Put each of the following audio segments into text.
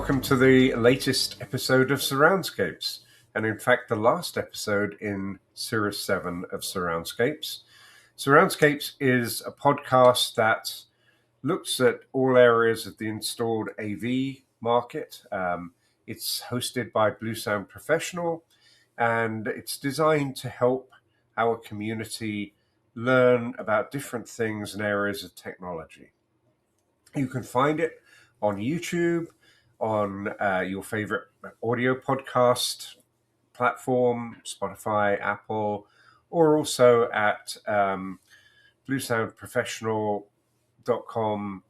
welcome to the latest episode of Surroundscapes, and in fact the last episode in Series 7 of Surroundscapes. Surroundscapes is a podcast that looks at all areas of the installed AV market. It's hosted by Bluesound Professional, and it's designed to help our community learn about different things and areas of technology. You can find it on YouTube, on your favorite audio podcast platform, Spotify, Apple, or also at bluesoundprofessional.com,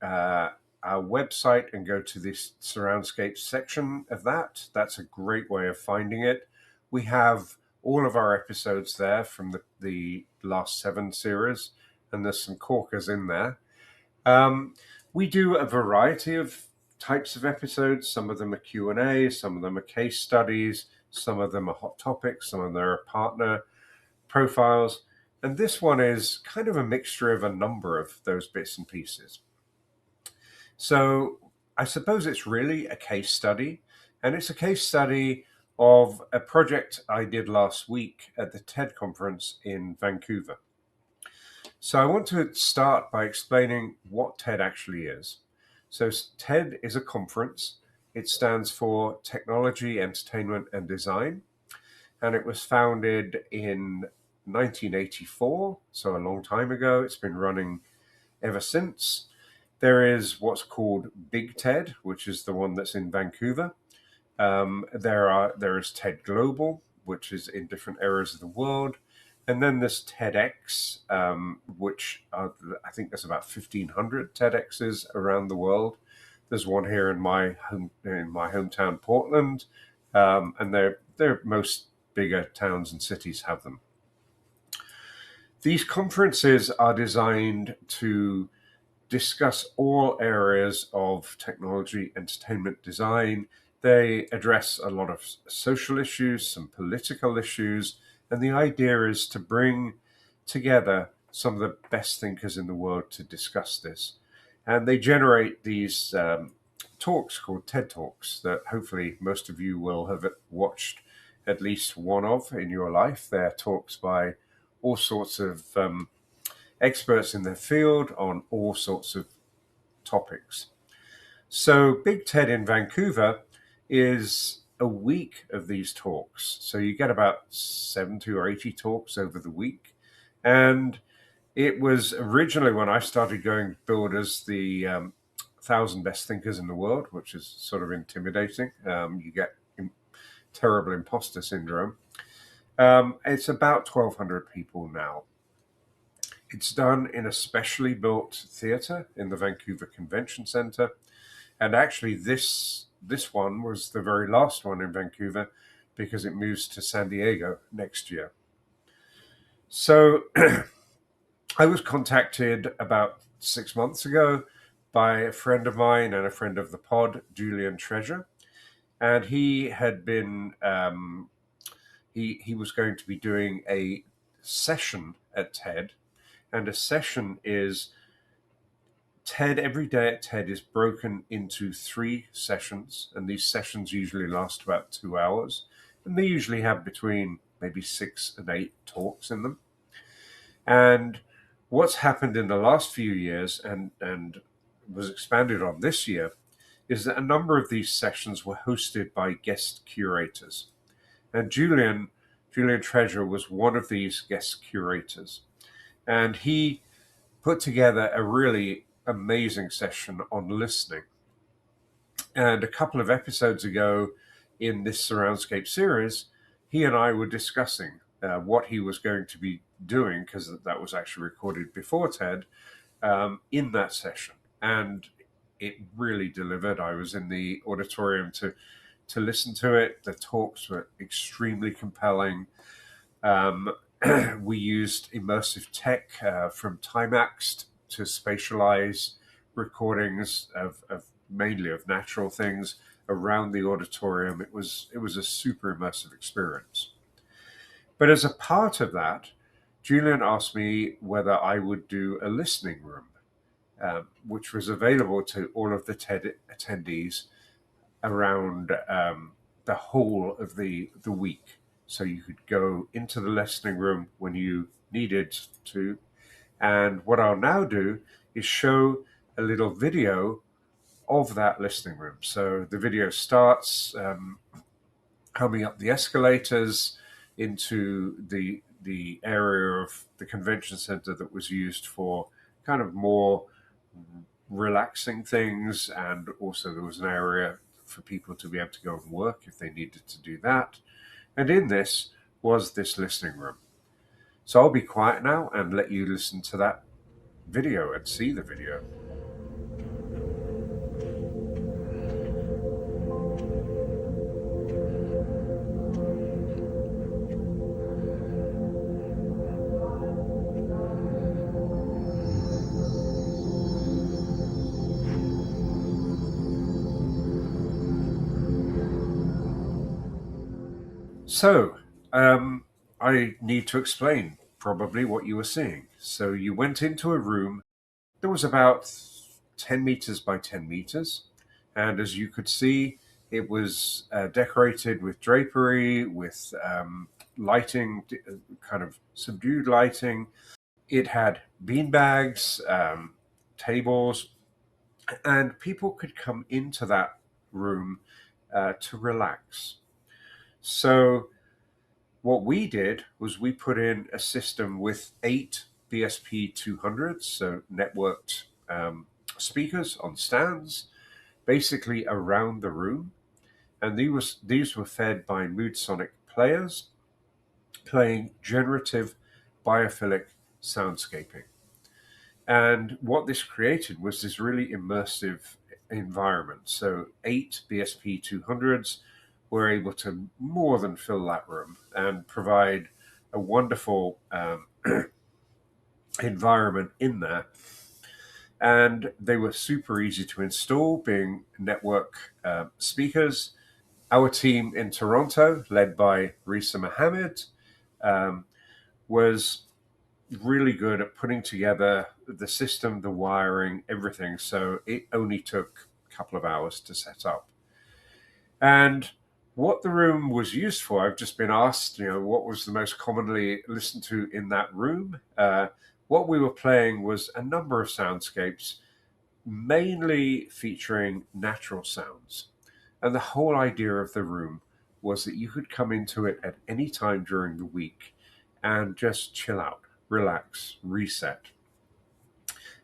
our website, and go to this Surroundscapes section of that. That's a great way of finding it. We have all of our episodes there from the last 7 series, and there's some corkers in there. We do a variety of types of episodes. Some of them are Q&A, some of them are case studies, some of them are hot topics, some of them are partner profiles. And this one is kind of a mixture of a number of those bits and pieces. So I suppose it's really a case study, and it's a case study of a project I did last week at the TED conference in Vancouver. So I want to start by explaining what TED actually is. So TED is a conference. It stands for Technology, Entertainment and Design, and it was founded in 1984, so a long time ago. It's been running ever since. There is what's called Big TED, which is the one that's in Vancouver. There is TED Global, which is in different areas of the world. And then there's TEDx, which I think there's about 1,500 TEDx's around the world. There's one here in my hometown, Portland, and they're most bigger towns and cities have them. These conferences are designed to discuss all areas of technology, entertainment, design. They address a lot of social issues, some political issues, and the idea is to bring together some of the best thinkers in the world to discuss this. And they generate these talks called TED Talks that hopefully most of you will have watched at least one of in your life. They're talks by all sorts of experts in their field on all sorts of topics. So Big TED in Vancouver is a week of these talks. So you get about 70 or 80 talks over the week. And it was originally, when I started going billed as the 1,000 best thinkers in the world, which is sort of intimidating. You get terrible imposter syndrome. It's about 1,200 people now. It's done in a specially built theatre in the Vancouver Convention Centre. And actually this one was the very last one in Vancouver because it moves to San Diego next year. So I was contacted about 6 months ago by a friend of mine and a friend of the pod, Julian Treasure. And he had been, he was going to be doing a session at TED. And a session is TED, every day at TED is broken into 3 sessions, and these sessions usually last about 2 hours, and they usually have between maybe 6 and 8 talks in them. And what's happened in the last few years and was expanded on this year is that a number of these sessions were hosted by guest curators. And Julian Treasure was one of these guest curators. And he put together a really amazing session on listening. And a couple of episodes ago in this Surroundscape series, he and I were discussing what he was going to be doing, because that was actually recorded before TED, in that session. And it really delivered. I was in the auditorium to listen to it. The talks were extremely compelling. We used immersive tech from Timax to spatialize recordings of mainly of natural things around the auditorium. It was a super immersive experience. But as a part of that, Julian asked me whether I would do a listening room, which was available to all of the TED attendees around the whole of the week. So you could go into the listening room when you needed to. And what I'll now do is show a little video of that listening room. So the video starts coming up the escalators into the area of the convention center that was used for kind of more relaxing things, and also there was an area for people to be able to go and work if they needed to do that. And in this was this listening room. So I'll be quiet now and let you listen to that video and see the video. So, I need to explain probably what you were seeing. So, you went into a room that was about 10 meters by 10 meters. And as you could see, it was decorated with drapery, with lighting, kind of subdued lighting. It had beanbags, tables, and people could come into that room to relax. So, what we did was we put in a system with 8 BSP 200s, so networked speakers on stands, basically around the room. And these were fed by Moodsonic players playing generative biophilic soundscaping. And what this created was this really immersive environment. So 8 BSP 200s were able to more than fill that room and provide a wonderful environment in there. And they were super easy to install, being network speakers. Our team in Toronto, led by Risa Mohammed, was really good at putting together the system, the wiring, everything. So it only took a couple of hours to set up. And what the room was used for, I've just been asked, what was the most commonly listened to in that room? What we were playing was a number of soundscapes, mainly featuring natural sounds. And the whole idea of the room was that you could come into it at any time during the week and just chill out, relax, reset.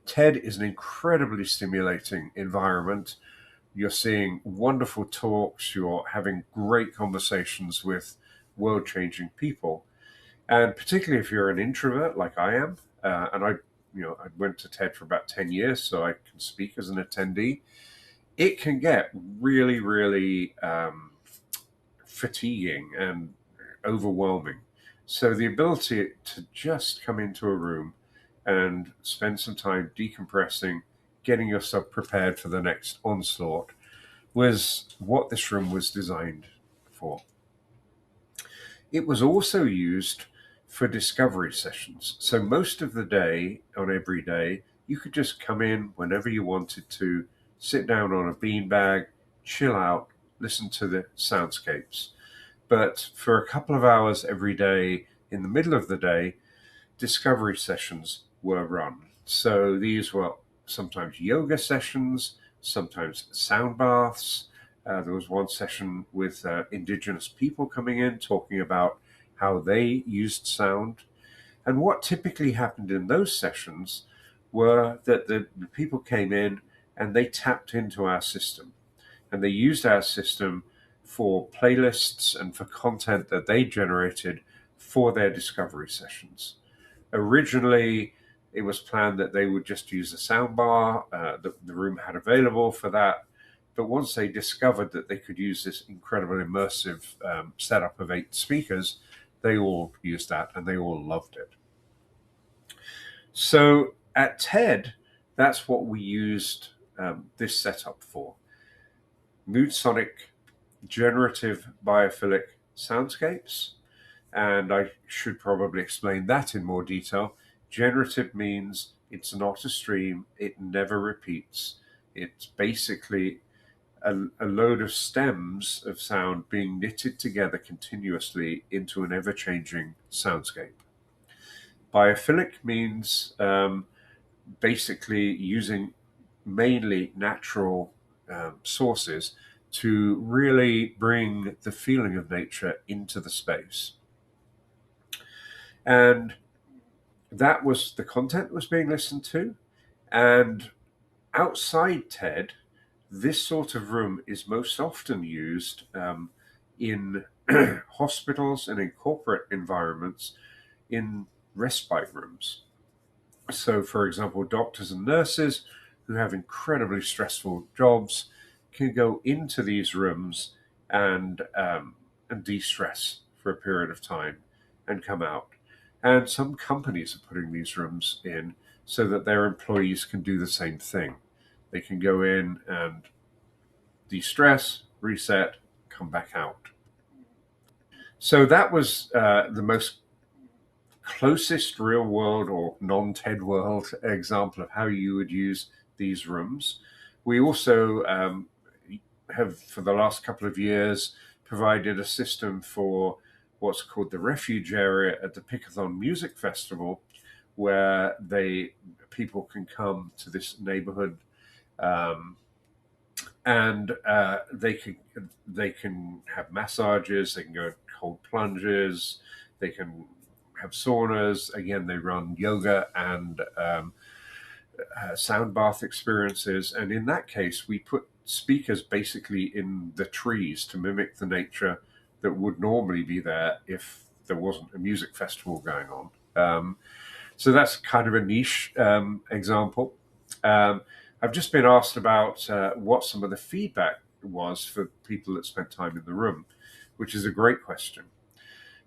TED is an incredibly stimulating environment. You're seeing wonderful talks, you're having great conversations with world-changing people. And particularly if you're an introvert like I am, and I went to TED for about 10 years, so I can speak as an attendee, it can get really, really fatiguing and overwhelming. So the ability to just come into a room and spend some time decompressing, getting yourself prepared for the next onslaught, was what this room was designed for. It was also used for discovery sessions. So most of the day, on every day, you could just come in whenever you wanted to, sit down on a beanbag, chill out, listen to the soundscapes. But for a couple of hours every day, in the middle of the day, discovery sessions were run. So these were sometimes yoga sessions, sometimes sound baths. There was one session with indigenous people coming in, talking about how they used sound. And what typically happened in those sessions were that the people came in and they tapped into our system. And they used our system for playlists and for content that they generated for their discovery sessions. Originally, it was planned that they would just use a soundbar that the room had available for that. But once they discovered that they could use this incredible immersive setup of 8 speakers, they all used that and they all loved it. So at TED, that's what we used this setup for. Moodsonic generative biophilic soundscapes. And I should probably explain that in more detail. Generative means it's not a stream, it never repeats. It's basically a load of stems of sound being knitted together continuously into an ever-changing soundscape. Biophilic means basically using mainly natural sources to really bring the feeling of nature into the space. And that was the content was being listened to. And outside TED, this sort of room is most often used in hospitals and in corporate environments in respite rooms. So, for example, doctors and nurses who have incredibly stressful jobs can go into these rooms and de-stress for a period of time and come out. And some companies are putting these rooms in so that their employees can do the same thing. They can go in and de-stress, reset, come back out. So that was the most closest real world or non-TED world example of how you would use these rooms. We also have, for the last couple of years, provided a system for what's called the refuge area at the Pickathon Music Festival, where people can come to this neighborhood and they can have massages, they can go cold plunges, they can have saunas. Again, they run yoga and sound bath experiences. And in that case, we put speakers basically in the trees to mimic the nature that would normally be there if there wasn't a music festival going on. So that's kind of a niche example. I've just been asked about what some of the feedback was for people that spent time in the room, which is a great question.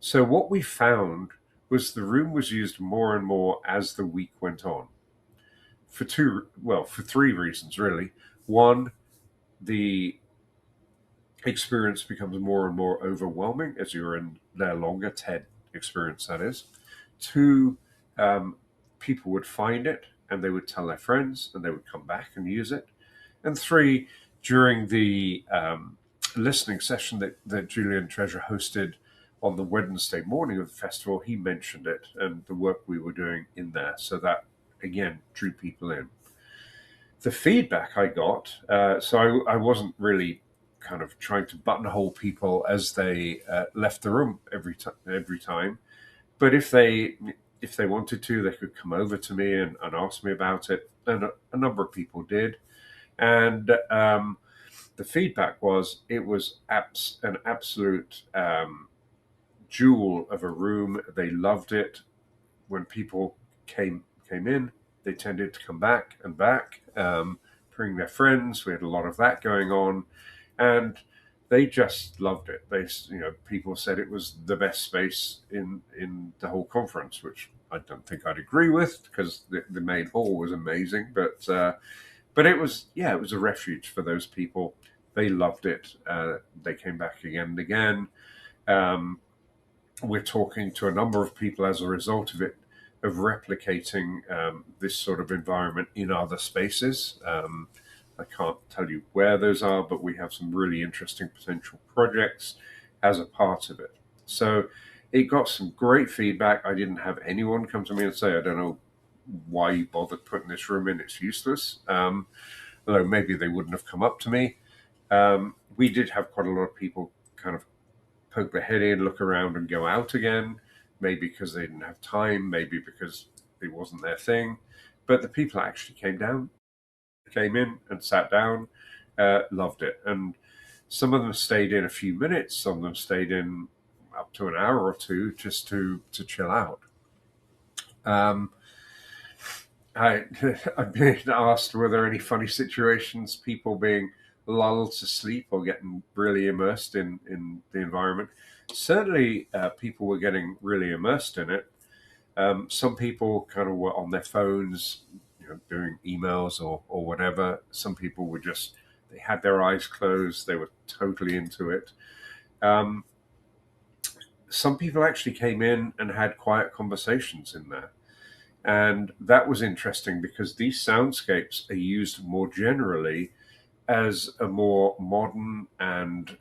So what we found was the room was used more and more as the week went on. For three reasons, really. One, the experience becomes more and more overwhelming as you're in their longer TED experience, that is. Two, people would find it and they would tell their friends and they would come back and use it. And three, during the listening session that Julian Treasure hosted on the Wednesday morning of the festival, he mentioned it and the work we were doing in there. So that, again, drew people in. The feedback I got, so I wasn't really kind of trying to buttonhole people as they left the room every time. But if they wanted to, they could come over to me and ask me about it. And a number of people did. And the feedback was it was an absolute jewel of a room. They loved it. When people came in, they tended to come back and back, bring their friends. We had a lot of that going on. And they just loved it. People said it was the best space in the whole conference, which I don't think I'd agree with because the main hall was amazing. But it was a refuge for those people. They loved it. They came back again and again. We're talking to a number of people as a result of it, of replicating this sort of environment in other spaces. I can't tell you where those are, but we have some really interesting potential projects as a part of it. So it got some great feedback. I didn't have anyone come to me and say, I don't know why you bothered putting this room in, it's useless. Although maybe they wouldn't have come up to me. We did have quite a lot of people kind of poke their head in, look around and go out again, maybe because they didn't have time, maybe because it wasn't their thing. But the people actually came in and sat down, loved it. And some of them stayed in a few minutes, some of them stayed in up to an hour or two just to chill out. I've been asked were there any funny situations, people being lulled to sleep or getting really immersed in the environment. Certainly people were getting really immersed in it. Some people kind of were on their phones, doing emails or whatever. Some people were they had their eyes closed. They were totally into it. Some people actually came in and had quiet conversations in there. And that was interesting because these soundscapes are used more generally as a more modern and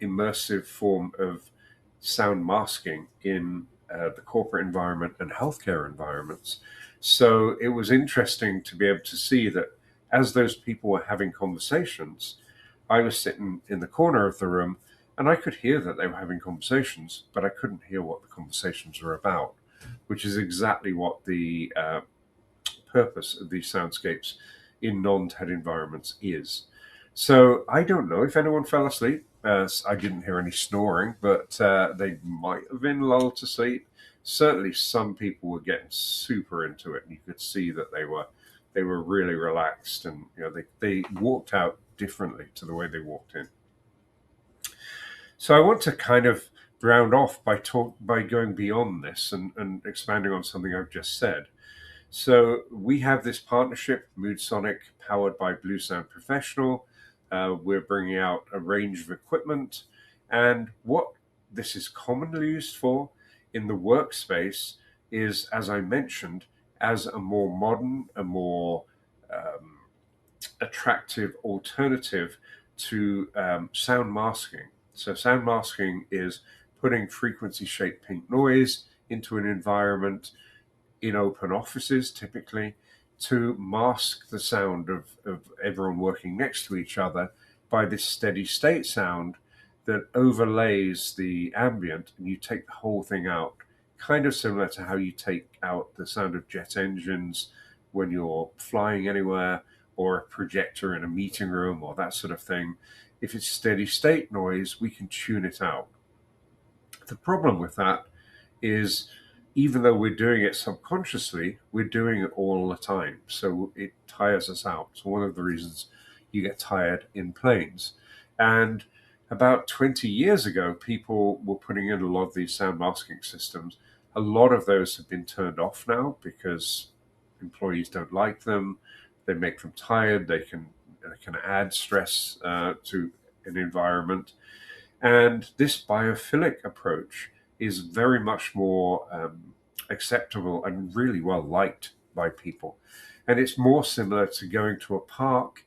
immersive form of sound masking in the corporate environment and healthcare environments. So it was interesting to be able to see that as those people were having conversations, I was sitting in the corner of the room and I could hear that they were having conversations, but I couldn't hear what the conversations were about, which is exactly what the purpose of these soundscapes in non-TED environments is. So I don't know if anyone fell asleep. I didn't hear any snoring, but they might have been lulled to sleep. Certainly, some people were getting super into it, and you could see that they were really relaxed, and they walked out differently to the way they walked in. So I want to kind of round off by going beyond this and expanding on something I've just said. So we have this partnership, Moodsonic, powered by Bluesound Professional. We're bringing out a range of equipment, and what this is commonly used for in the workspace is, as I mentioned, as a more modern, a more attractive alternative to sound masking. So sound masking is putting frequency-shaped pink noise into an environment in open offices, typically, to mask the sound of everyone working next to each other by this steady state sound that overlays the ambient, and you take the whole thing out, kind of similar to how you take out the sound of jet engines when you're flying anywhere, or a projector in a meeting room, or that sort of thing. If it's steady state noise, we can tune it out. The problem with that is, even though we're doing it subconsciously, we're doing it all the time. So it tires us out. So one of the reasons you get tired in planes. And about 20 years ago, people were putting in a lot of these sound masking systems. A lot of those have been turned off now because employees don't like them. They make them tired. They can add stress to an environment. And this biophilic approach is very much more acceptable and really well liked by people. And it's more similar to going to a park.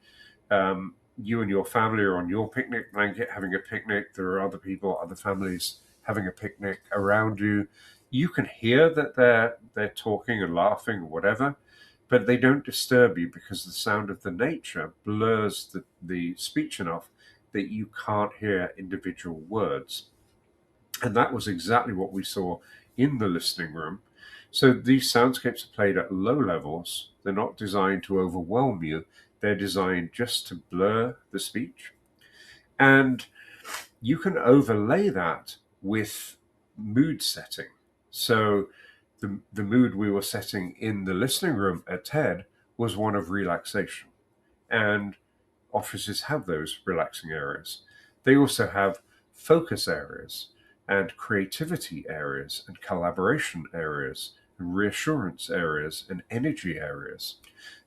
You and your family are on your picnic blanket having a picnic. There are other people, other families having a picnic around you. You can hear that they're talking and laughing or whatever, but they don't disturb you because the sound of the nature blurs the speech enough that you can't hear individual words. And that was exactly what we saw in the listening room. So these soundscapes are played at low levels. They're not designed to overwhelm you. They're designed just to blur the speech. And you can overlay that with mood setting. So the mood we were setting in the listening room at TED was one of relaxation. And offices have those relaxing areas. They also have focus areas and creativity areas and collaboration areas and reassurance areas and energy areas.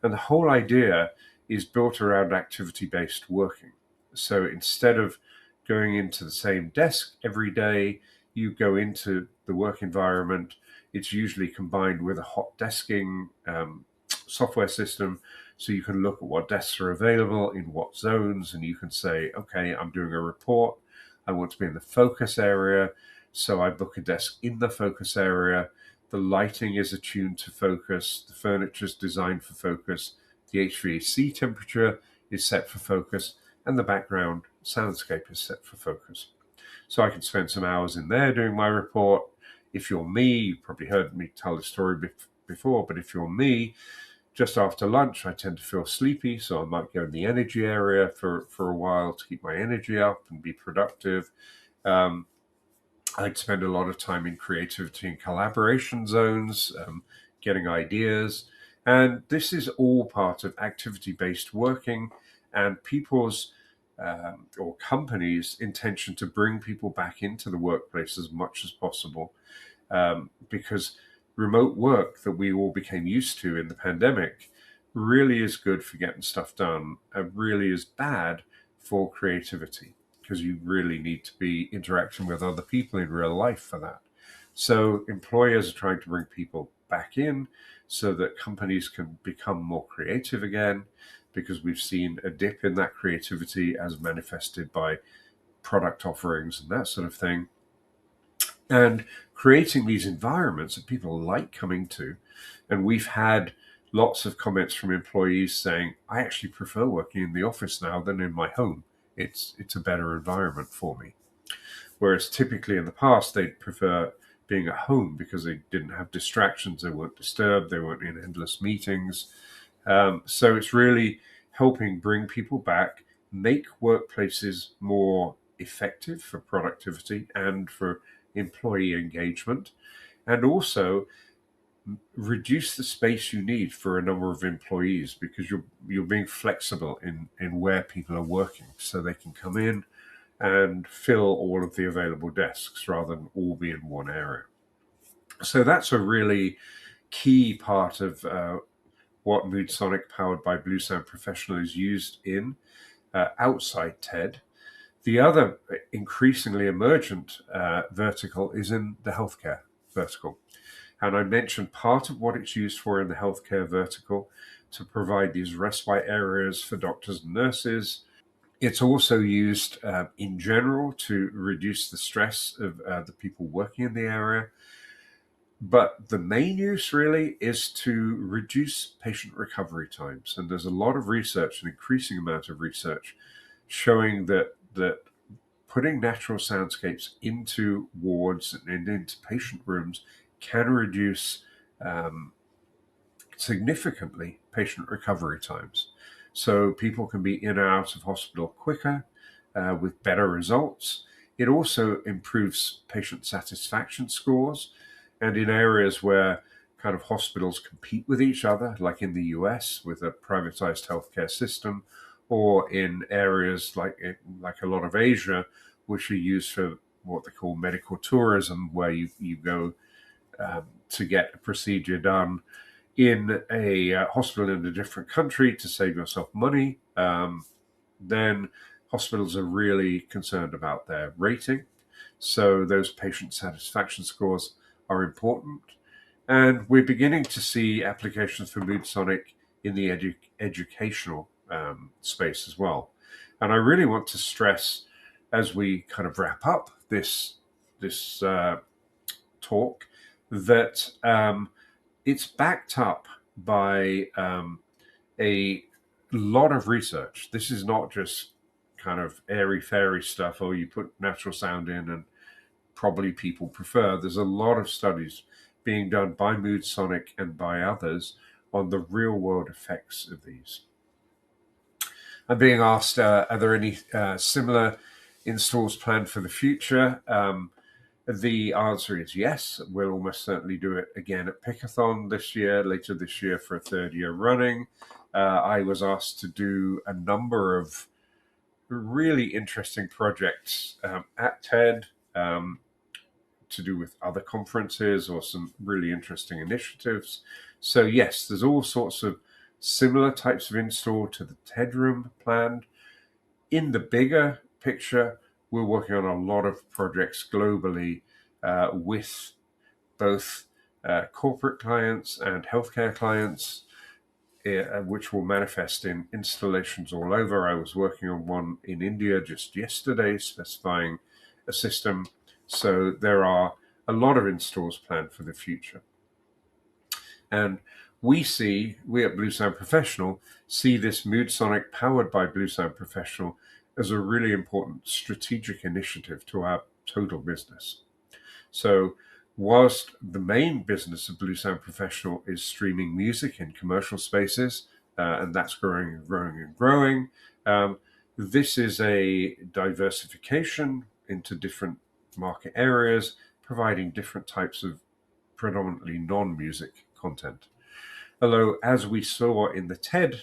And the whole idea is built around activity-based working. So instead of going into the same desk every day, you go into the work environment. It's usually combined with a hot desking software system, so you can look at what desks are available in what zones, and you can say, okay, I'm doing a report. I want to be in the focus area, so I book a desk in the focus area. The lighting is attuned to focus. The furniture is designed for focus. The HVAC temperature is set for focus, and the background soundscape is set for focus. So I can spend some hours in there doing my report. If you're me, you probably heard me tell the story before, but if you're me, just after lunch, I tend to feel sleepy, so I might go in the energy area for a while to keep my energy up and be productive. I'd spend a lot of time in creativity and collaboration zones, getting ideas. And this is all part of activity-based working and people's or companies' intention to bring people back into the workplace as much as possible, because remote work that we all became used to in the pandemic really is good for getting stuff done and really is bad for creativity, because you really need to be interacting with other people in real life for that. So employers are trying to bring people back in so that companies can become more creative again. because we've seen a dip in that creativity as manifested by product offerings and that sort of thing. And creating these environments that people like coming to. And we've had lots of comments from employees saying, I actually prefer working in the office now than in my home. It's a better environment for me. Whereas typically in the past, they'd prefer being at home because they didn't have distractions, they weren't disturbed, they weren't in endless meetings. So it's really helping bring people back, make workplaces more effective for productivity and for employee engagement, and also reduce the space you need for a number of employees because you're being flexible in where people are working, so they can come in and fill all of the available desks rather than all be in one area. So that's a really key part of what Moodsonic, powered by Bluesound Professional, is used in outside TED. The other increasingly emergent vertical is in the healthcare vertical. And I mentioned part of what it's used for in the healthcare vertical to provide these respite areas for doctors and nurses. It's also used in general to reduce the stress of the people working in the area. But the main use really is to reduce patient recovery times. And there's a lot of research, an increasing amount of research, showing that putting natural soundscapes into wards and into patient rooms can reduce significantly patient recovery times. So people can be in and out of hospital quicker with better results. It also improves patient satisfaction scores. And in areas where kind of hospitals compete with each other, like in the US with a privatized healthcare system, or in areas like a lot of Asia, which are used for what they call medical tourism, where you go to get a procedure done in a hospital in a different country to save yourself money, then hospitals are really concerned about their rating. So those patient satisfaction scores are important. And we're beginning to see applications for Moodsonic in the educational space as well. And I really want to stress, as we kind of wrap up this talk, that it's backed up by a lot of research. This is not just kind of airy-fairy stuff, or you put natural sound in and probably people prefer. There's a lot of studies being done by Moodsonic and by others on the real-world effects of these. I'm being asked, are there any similar installs planned for the future? The answer is yes. We'll almost certainly do it again at Pickathon later this year for a third year running. I was asked to do a number of really interesting projects at TED to do with other conferences or some really interesting initiatives. So yes, there's all sorts of similar types of install to the TED Room planned. In the bigger picture, we're working on a lot of projects globally with both corporate clients and healthcare clients, which will manifest in installations all over. I was working on one in India just yesterday, specifying a system. So there are a lot of installs planned for the future. And we at Bluesound Professional see this Moodsonic, powered by Bluesound Professional, as a really important strategic initiative to our total business. So whilst the main business of Bluesound Professional is streaming music in commercial spaces, and that's growing and growing and growing, this is a diversification into different market areas, providing different types of predominantly non-music content. Although, as we saw in the TED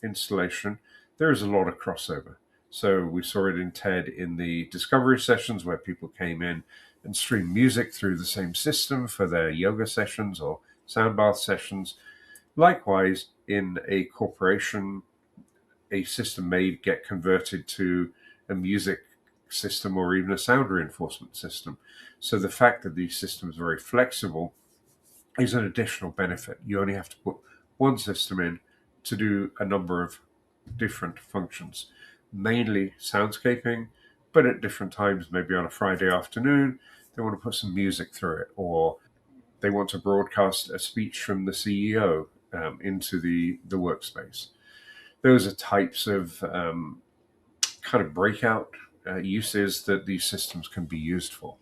installation, there is a lot of crossover. So we saw it in TED in the discovery sessions where people came in and streamed music through the same system for their yoga sessions or sound bath sessions. Likewise, in a corporation, a system may get converted to a music system or even a sound reinforcement system. So the fact that these systems are very flexible is an additional benefit. You only have to put one system in to do a number of different functions, mainly soundscaping, but at different times, maybe on a Friday afternoon, they want to put some music through it, or they want to broadcast a speech from the CEO into the workspace. Those are types of kind of breakout uses that these systems can be used for.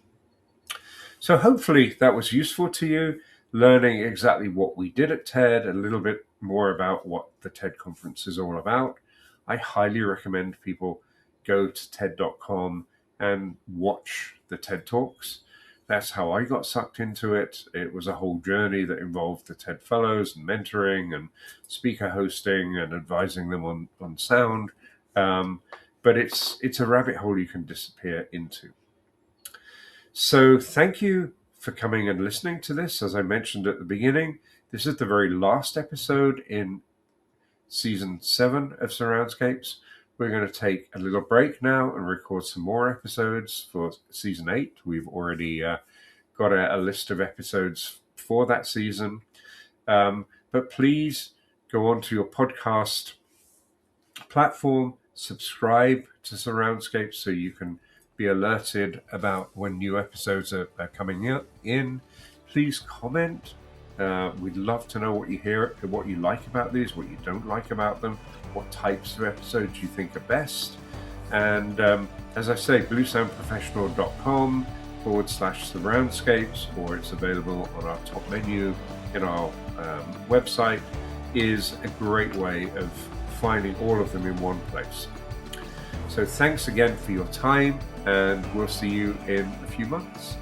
So hopefully that was useful to you, learning exactly what we did at TED, a little bit more about what the TED conference is all about. I highly recommend people go to TED.com and watch the TED Talks. That's how I got sucked into it. It was a whole journey that involved the TED Fellows and mentoring and speaker hosting and advising them on sound. But it's a rabbit hole you can disappear into. So thank you for coming and listening to this. As I mentioned at the beginning, this is the very last episode in Season 7 of Surroundscapes. We're going to take a little break now and record some more episodes for Season 8. We've already got a list of episodes for that season. But please go on to your podcast platform, subscribe to Surroundscapes so you can be alerted about when new episodes are coming in. Please comment. We'd love to know what you hear, what you like about these, what you don't like about them, what types of episodes you think are best. And as I say, bluesoundprofessional.com/surroundscapes, or it's available on our top menu in our website, is a great way of finding all of them in one place. So thanks again for your time, and we'll see you in a few months.